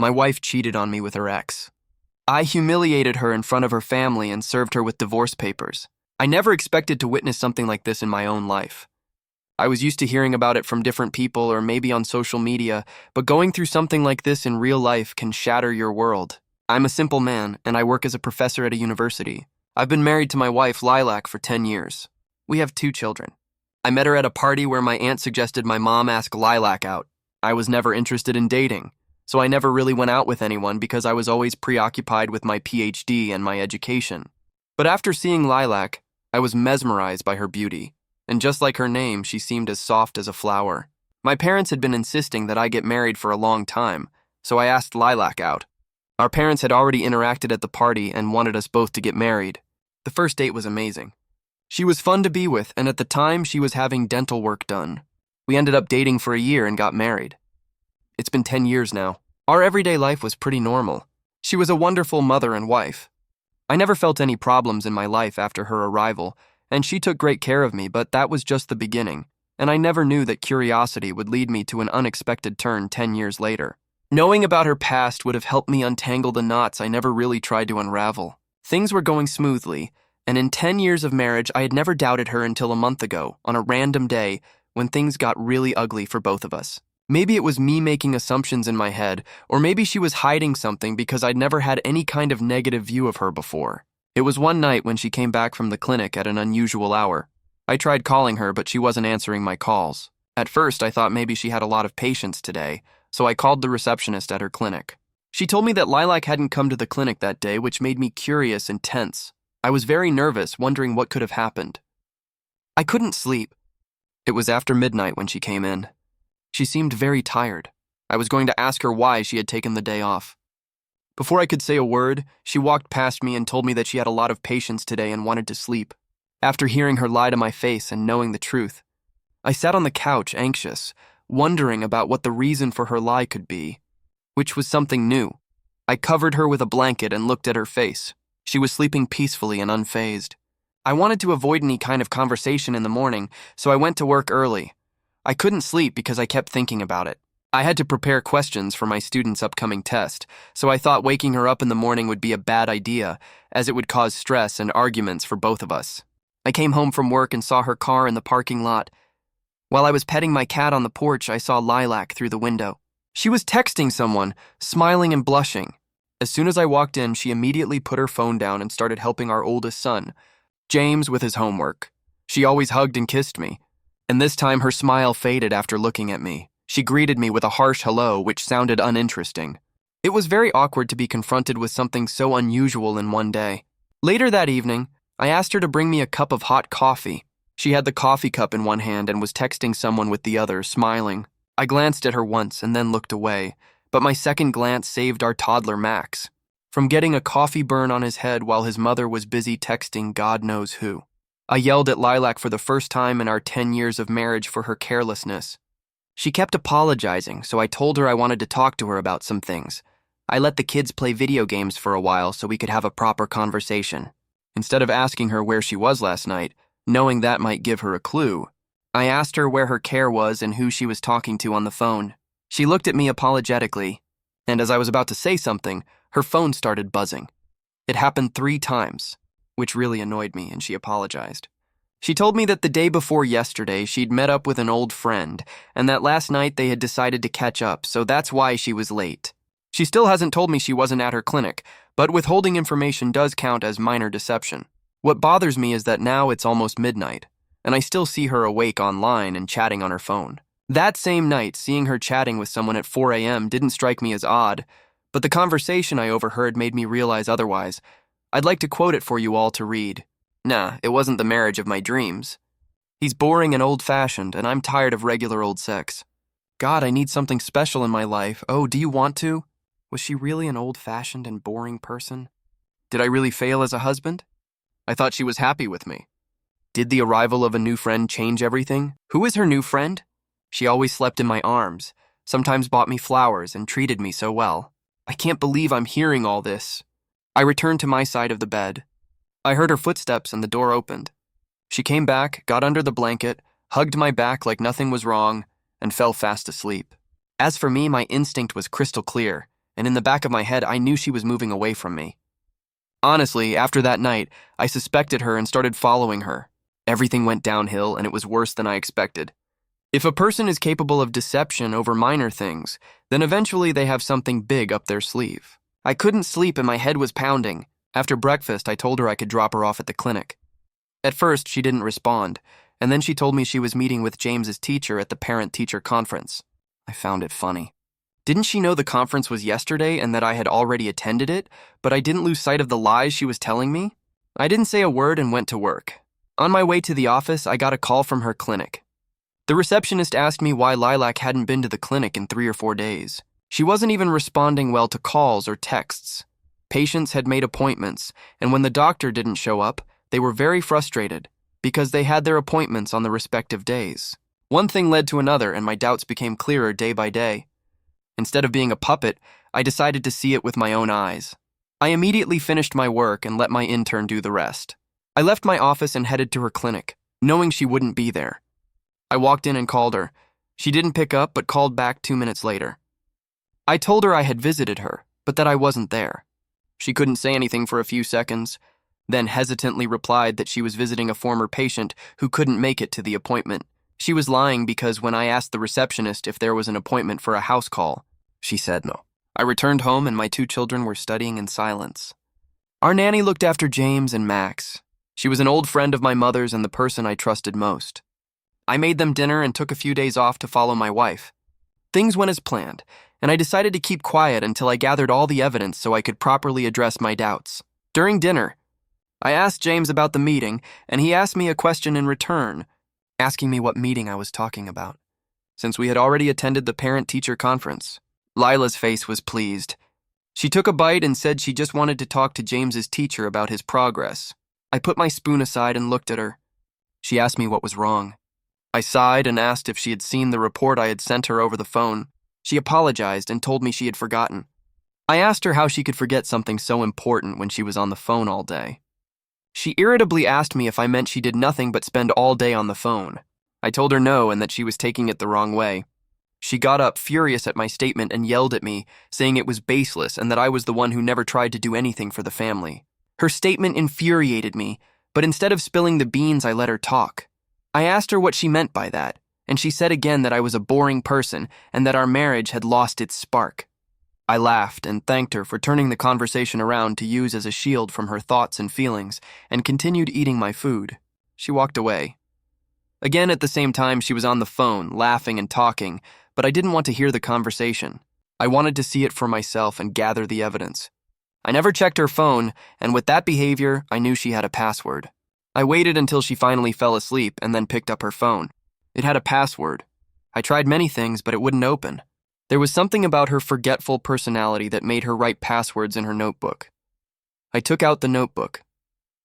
My wife cheated on me with her ex. I humiliated her in front of her family and served her with divorce papers. I never expected to witness something like this in my own life. I was used to hearing about it from different people or maybe on social media, but going through something like this in real life can shatter your world. I'm a simple man, and I work as a professor at a university. I've been married to my wife, Lilac, for 10 years. We have 2 children. I met her at a party where my aunt suggested my mom ask Lilac out. I was never interested in dating, so I never really went out with anyone because I was always preoccupied with my PhD and my education. But after seeing Lilac, I was mesmerized by her beauty, and just like her name, she seemed as soft as a flower. My parents had been insisting that I get married for a long time, so I asked Lilac out. Our parents had already interacted at the party and wanted us both to get married. The first date was amazing. She was fun to be with, and at the time, she was having dental work done. We ended up dating for a year and got married. It's been 10 years now. Our everyday life was pretty normal. She was a wonderful mother and wife. I never felt any problems in my life after her arrival, and she took great care of me, but that was just the beginning, and I never knew that curiosity would lead me to an unexpected turn 10 years later. Knowing about her past would have helped me untangle the knots I never really tried to unravel. Things were going smoothly, and in 10 years of marriage, I had never doubted her until a month ago, on a random day, when things got really ugly for both of us. Maybe it was me making assumptions in my head, or maybe she was hiding something because I'd never had any kind of negative view of her before. It was one night when she came back from the clinic at an unusual hour. I tried calling her, but she wasn't answering my calls. At first, I thought maybe she had a lot of patients today, so I called the receptionist at her clinic. She told me that Lilac hadn't come to the clinic that day, which made me curious and tense. I was very nervous, wondering what could have happened. I couldn't sleep. It was after midnight when she came in. She seemed very tired. I was going to ask her why she had taken the day off. Before I could say a word, she walked past me and told me that she had a lot of patients today and wanted to sleep. After hearing her lie to my face and knowing the truth, I sat on the couch, anxious, wondering about what the reason for her lie could be, which was something new. I covered her with a blanket and looked at her face. She was sleeping peacefully and unfazed. I wanted to avoid any kind of conversation in the morning, so I went to work early. I couldn't sleep because I kept thinking about it. I had to prepare questions for my student's upcoming test, so I thought waking her up in the morning would be a bad idea, as it would cause stress and arguments for both of us. I came home from work and saw her car in the parking lot. While I was petting my cat on the porch, I saw Lilac through the window. She was texting someone, smiling and blushing. As soon as I walked in, she immediately put her phone down and started helping our oldest son, James, with his homework. She always hugged and kissed me, and this time her smile faded after looking at me. She greeted me with a harsh hello, which sounded uninteresting. It was very awkward to be confronted with something so unusual in one day. Later that evening, I asked her to bring me a cup of hot coffee. She had the coffee cup in one hand and was texting someone with the other, smiling. I glanced at her once and then looked away, but my second glance saved our toddler Max from getting a coffee burn on his head while his mother was busy texting God knows who. I yelled at Lilac for the first time in our 10 years of marriage for her carelessness. She kept apologizing, so I told her I wanted to talk to her about some things. I let the kids play video games for a while so we could have a proper conversation. Instead of asking her where she was last night, knowing that might give her a clue, I asked her where her care was and who she was talking to on the phone. She looked at me apologetically, and as I was about to say something, her phone started buzzing. It happened 3 times, which really annoyed me, and she apologized. She told me that the day before yesterday, she'd met up with an old friend, and that last night they had decided to catch up, so that's why she was late. She still hasn't told me she wasn't at her clinic, but withholding information does count as minor deception. What bothers me is that now it's almost midnight, and I still see her awake online and chatting on her phone. That same night, seeing her chatting with someone at 4 a.m. didn't strike me as odd, but the conversation I overheard made me realize otherwise. I'd like to quote it for you all to read. Nah, it wasn't the marriage of my dreams. He's boring and old-fashioned, and I'm tired of regular old sex. God, I need something special in my life. Oh, do you want to? Was she really an old-fashioned and boring person? Did I really fail as a husband? I thought she was happy with me. Did the arrival of a new friend change everything? Who is her new friend? She always slept in my arms, sometimes bought me flowers, and treated me so well. I can't believe I'm hearing all this. I returned to my side of the bed. I heard her footsteps and the door opened. She came back, got under the blanket, hugged my back like nothing was wrong, and fell fast asleep. As for me, my instinct was crystal clear. and in the back of my head, I knew she was moving away from me. Honestly, after that night, I suspected her and started following her. Everything went downhill, and it was worse than I expected. If a person is capable of deception over minor things, then eventually they have something big up their sleeve. I couldn't sleep and my head was pounding. After breakfast, I told her I could drop her off at the clinic. At first, she didn't respond, and then she told me she was meeting with James's teacher at the parent-teacher conference. I found it funny. Didn't she know the conference was yesterday and that I had already attended it, but I didn't lose sight of the lies she was telling me? I didn't say a word and went to work. On my way to the office, I got a call from her clinic. The receptionist asked me why Lilac hadn't been to the clinic in 3 or 4 days. She wasn't even responding well to calls or texts. Patients had made appointments, and when the doctor didn't show up, they were very frustrated because they had their appointments on the respective days. One thing led to another, and my doubts became clearer day by day. Instead of being a puppet, I decided to see it with my own eyes. I immediately finished my work and let my intern do the rest. I left my office and headed to her clinic, knowing she wouldn't be there. I walked in and called her. She didn't pick up, but called back 2 minutes later. I told her I had visited her, but that I wasn't there. She couldn't say anything for a few seconds, then hesitantly replied that she was visiting a former patient who couldn't make it to the appointment. She was lying because when I asked the receptionist if there was an appointment for a house call, she said no. I returned home and my 2 children were studying in silence. Our nanny looked after James and Max. She was an old friend of my mother's and the person I trusted most. I made them dinner and took a few days off to follow my wife. Things went as planned, and I decided to keep quiet until I gathered all the evidence so I could properly address my doubts. During dinner, I asked James about the meeting, and he asked me a question in return, asking me what meeting I was talking about, since we had already attended the parent-teacher conference. Lila's face was pleased. She took a bite and said she just wanted to talk to James's teacher about his progress. I put my spoon aside and looked at her. She asked me what was wrong. I sighed and asked if she had seen the report I had sent her over the phone. She apologized and told me she had forgotten. I asked her how she could forget something so important when she was on the phone all day. She irritably asked me if I meant she did nothing but spend all day on the phone. I told her no and that she was taking it the wrong way. She got up, furious at my statement, and yelled at me, saying it was baseless and that I was the one who never tried to do anything for the family. Her statement infuriated me, but instead of spilling the beans, I let her talk. I asked her what she meant by that, and she said again that I was a boring person and that our marriage had lost its spark. I laughed and thanked her for turning the conversation around to use as a shield from her thoughts and feelings, and continued eating my food. She walked away. Again, at the same time, she was on the phone, laughing and talking, but I didn't want to hear the conversation. I wanted to see it for myself and gather the evidence. I never checked her phone, and with that behavior, I knew she had a password. I waited until she finally fell asleep and then picked up her phone. It had a password. I tried many things, but it wouldn't open. There was something about her forgetful personality that made her write passwords in her notebook. I took out the notebook,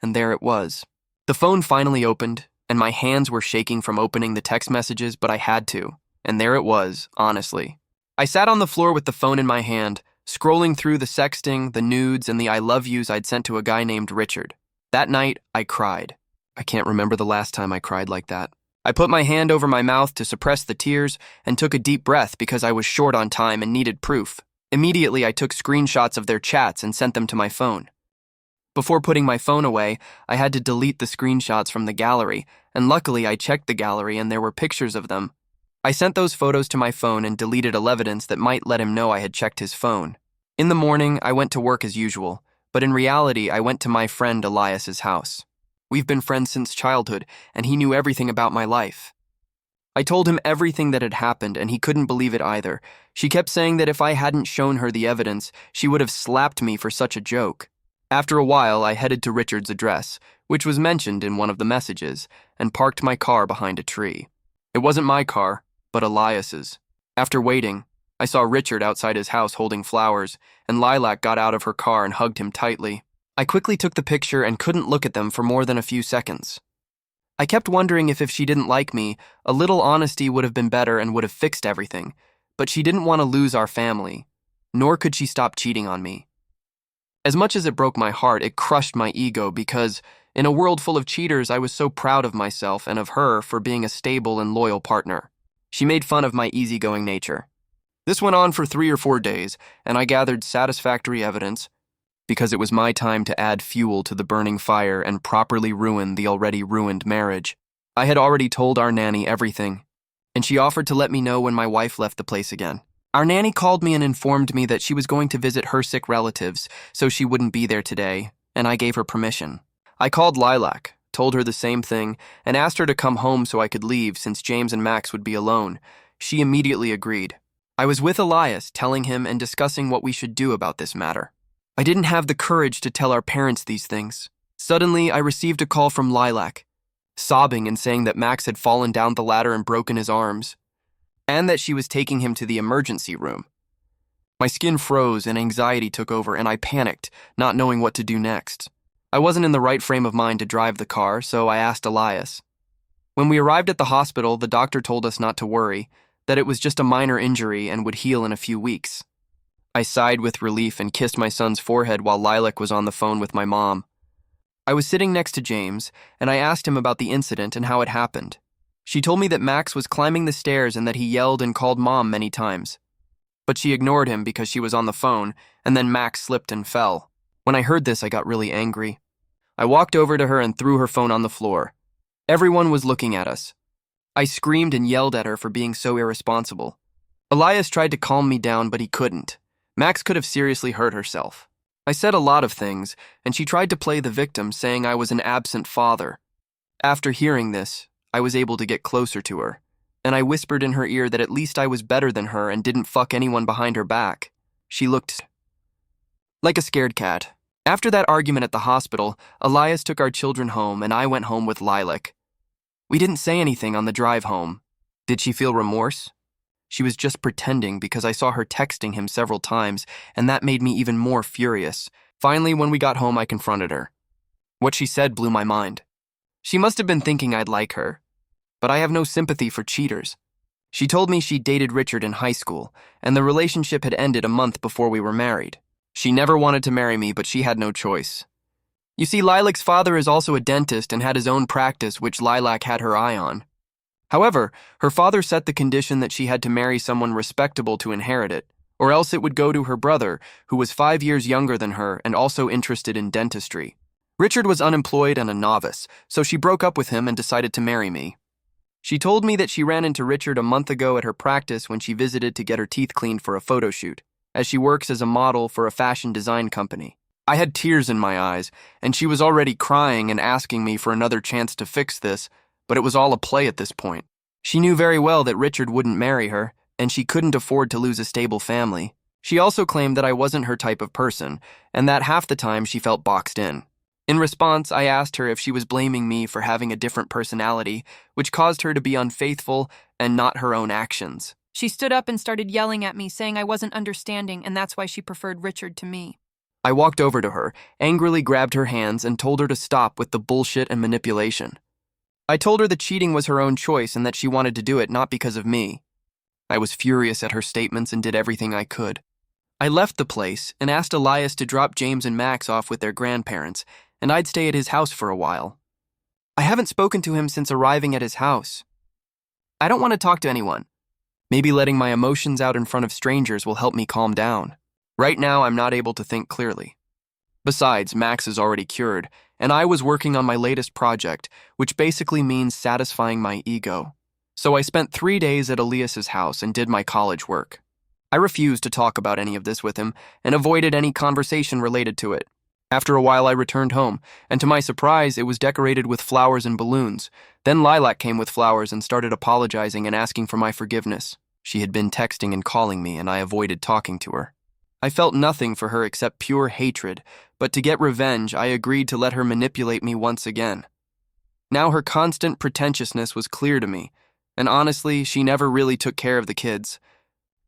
and there it was. The phone finally opened, and my hands were shaking from opening the text messages, but I had to. And there it was, honestly. I sat on the floor with the phone in my hand, scrolling through the sexting, the nudes, and the I love yous I'd sent to a guy named Richard. That night, I cried. I can't remember the last time I cried like that. I put my hand over my mouth to suppress the tears and took a deep breath because I was short on time and needed proof. Immediately, I took screenshots of their chats and sent them to my phone. Before putting my phone away, I had to delete the screenshots from the gallery, and luckily I checked the gallery and there were pictures of them. I sent those photos to my phone and deleted evidence that might let him know I had checked his phone. In the morning, I went to work as usual, but in reality, I went to my friend Elias's house. We've been friends since childhood, and he knew everything about my life. I told him everything that had happened, and he couldn't believe it either. She kept saying that if I hadn't shown her the evidence, she would have slapped me for such a joke. After a while, I headed to Richard's address, which was mentioned in one of the messages, and parked my car behind a tree. It wasn't my car, but Elias's. After waiting, I saw Richard outside his house holding flowers, and Lilac got out of her car and hugged him tightly. I quickly took the picture and couldn't look at them for more than a few seconds. I kept wondering if she didn't like me, a little honesty would have been better and would have fixed everything, but she didn't want to lose our family, nor could she stop cheating on me. As much as it broke my heart, it crushed my ego because, in a world full of cheaters, I was so proud of myself and of her for being a stable and loyal partner. She made fun of my easygoing nature. This went on for 3 or 4 days, and I gathered satisfactory evidence because it was my time to add fuel to the burning fire and properly ruin the already ruined marriage. I had already told our nanny everything, and she offered to let me know when my wife left the place again. Our nanny called me and informed me that she was going to visit her sick relatives, so she wouldn't be there today, and I gave her permission. I called Lilac, told her the same thing, and asked her to come home so I could leave since James and Max would be alone. She immediately agreed. I was with Elias, telling him and discussing what we should do about this matter. I didn't have the courage to tell our parents these things. Suddenly, I received a call from Lilac, sobbing and saying that Max had fallen down the ladder and broken his arms, and that she was taking him to the emergency room. My skin froze and anxiety took over, and I panicked, not knowing what to do next. I wasn't in the right frame of mind to drive the car, so I asked Elias. When we arrived at the hospital, the doctor told us not to worry, that it was just a minor injury and would heal in a few weeks. I sighed with relief and kissed my son's forehead while Lilac was on the phone with my mom. I was sitting next to James, and I asked him about the incident and how it happened. She told me that Max was climbing the stairs and that he yelled and called Mom many times. But she ignored him because she was on the phone, and then Max slipped and fell. When I heard this, I got really angry. I walked over to her and threw her phone on the floor. Everyone was looking at us. I screamed and yelled at her for being so irresponsible. Elias tried to calm me down, but he couldn't. Max could have seriously hurt herself. I said a lot of things, and she tried to play the victim, saying I was an absent father. After hearing this, I was able to get closer to her, and I whispered in her ear that at least I was better than her and didn't fuck anyone behind her back. She looked like a scared cat. After that argument at the hospital, Elias took our children home and I went home with Lilac. We didn't say anything on the drive home. Did she feel remorse? She was just pretending because I saw her texting him several times, and that made me even more furious. Finally, when we got home, I confronted her. What she said blew my mind. She must have been thinking I'd like her, but I have no sympathy for cheaters. She told me she dated Richard in high school, and the relationship had ended a month before we were married. She never wanted to marry me, but she had no choice. You see, Lilac's father is also a dentist and had his own practice, which Lilac had her eye on. However, her father set the condition that she had to marry someone respectable to inherit it, or else it would go to her brother, who was 5 years younger than her and also interested in dentistry. Richard was unemployed and a novice, so she broke up with him and decided to marry me. She told me that she ran into Richard a month ago at her practice when she visited to get her teeth cleaned for a photo shoot, as she works as a model for a fashion design company. I had tears in my eyes, and she was already crying and asking me for another chance to fix this, but it was all a play at this point. She knew very well that Richard wouldn't marry her, and she couldn't afford to lose a stable family. She also claimed that I wasn't her type of person, and that half the time she felt boxed in. In response, I asked her if she was blaming me for having a different personality, which caused her to be unfaithful and not her own actions. She stood up and started yelling at me, saying I wasn't understanding, and that's why she preferred Richard to me. I walked over to her, angrily grabbed her hands, and told her to stop with the bullshit and manipulation. I told her that cheating was her own choice and that she wanted to do it not because of me. I was furious at her statements and did everything I could. I left the place and asked Elias to drop James and Max off with their grandparents, and I'd stay at his house for a while. I haven't spoken to him since arriving at his house. I don't want to talk to anyone. Maybe letting my emotions out in front of strangers will help me calm down. Right now, I'm not able to think clearly. Besides, Max is already cured, and I was working on my latest project, which basically means satisfying my ego. So I spent 3 days at Elias's house and did my college work. I refused to talk about any of this with him and avoided any conversation related to it. After a while, I returned home, and to my surprise, it was decorated with flowers and balloons. Then Lilac came with flowers and started apologizing and asking for my forgiveness. She had been texting and calling me, and I avoided talking to her. I felt nothing for her except pure hatred, but to get revenge, I agreed to let her manipulate me once again. Now her constant pretentiousness was clear to me, and honestly, she never really took care of the kids.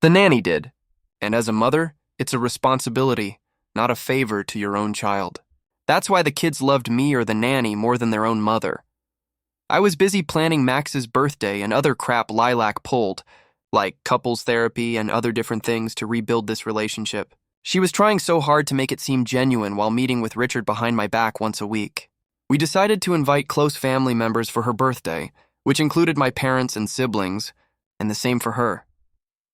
The nanny did, and as a mother, it's a responsibility, not a favor to your own child. That's why the kids loved me or the nanny more than their own mother. I was busy planning Max's birthday and other crap Lilac pulled, like couples therapy and other different things to rebuild this relationship. She was trying so hard to make it seem genuine while meeting with Richard behind my back once a week. We decided to invite close family members for her birthday, which included my parents and siblings, and the same for her.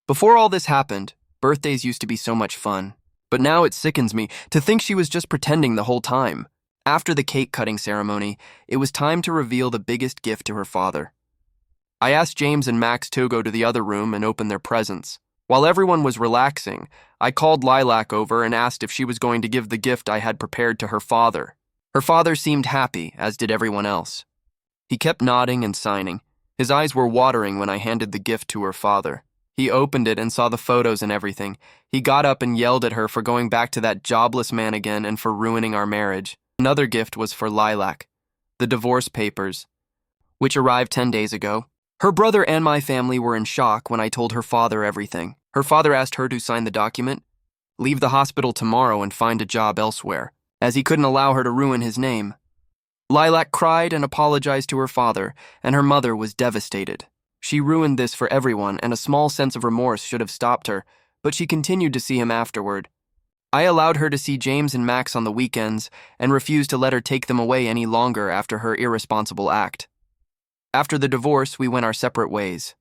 Before all this happened, birthdays used to be so much fun. But now it sickens me to think she was just pretending the whole time. After the cake cutting ceremony, it was time to reveal the biggest gift to her father. I asked James and Max to go to the other room and open their presents. While everyone was relaxing, I called Lilac over and asked if she was going to give the gift I had prepared to her father. Her father seemed happy, as did everyone else. He kept nodding and signing. His eyes were watering when I handed the gift to her father. He opened it and saw the photos and everything. He got up and yelled at her for going back to that jobless man again and for ruining our marriage. Another gift was for Lilac, the divorce papers, which arrived 10 days ago. Her brother and my family were in shock when I told her father everything. Her father asked her to sign the document, leave the hospital tomorrow and find a job elsewhere, as he couldn't allow her to ruin his name. Lilac cried and apologized to her father, and her mother was devastated. She ruined this for everyone, and a small sense of remorse should have stopped her, but she continued to see him afterward. I allowed her to see James and Max on the weekends and refused to let her take them away any longer after her irresponsible act. After the divorce, we went our separate ways.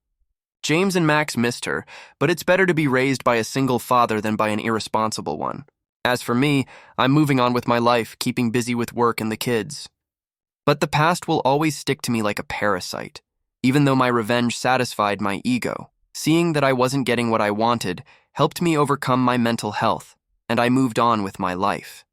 James and Max missed her, but it's better to be raised by a single father than by an irresponsible one. As for me, I'm moving on with my life, keeping busy with work and the kids. But the past will always stick to me like a parasite. Even though my revenge satisfied my ego, seeing that I wasn't getting what I wanted helped me overcome my mental health, and I moved on with my life.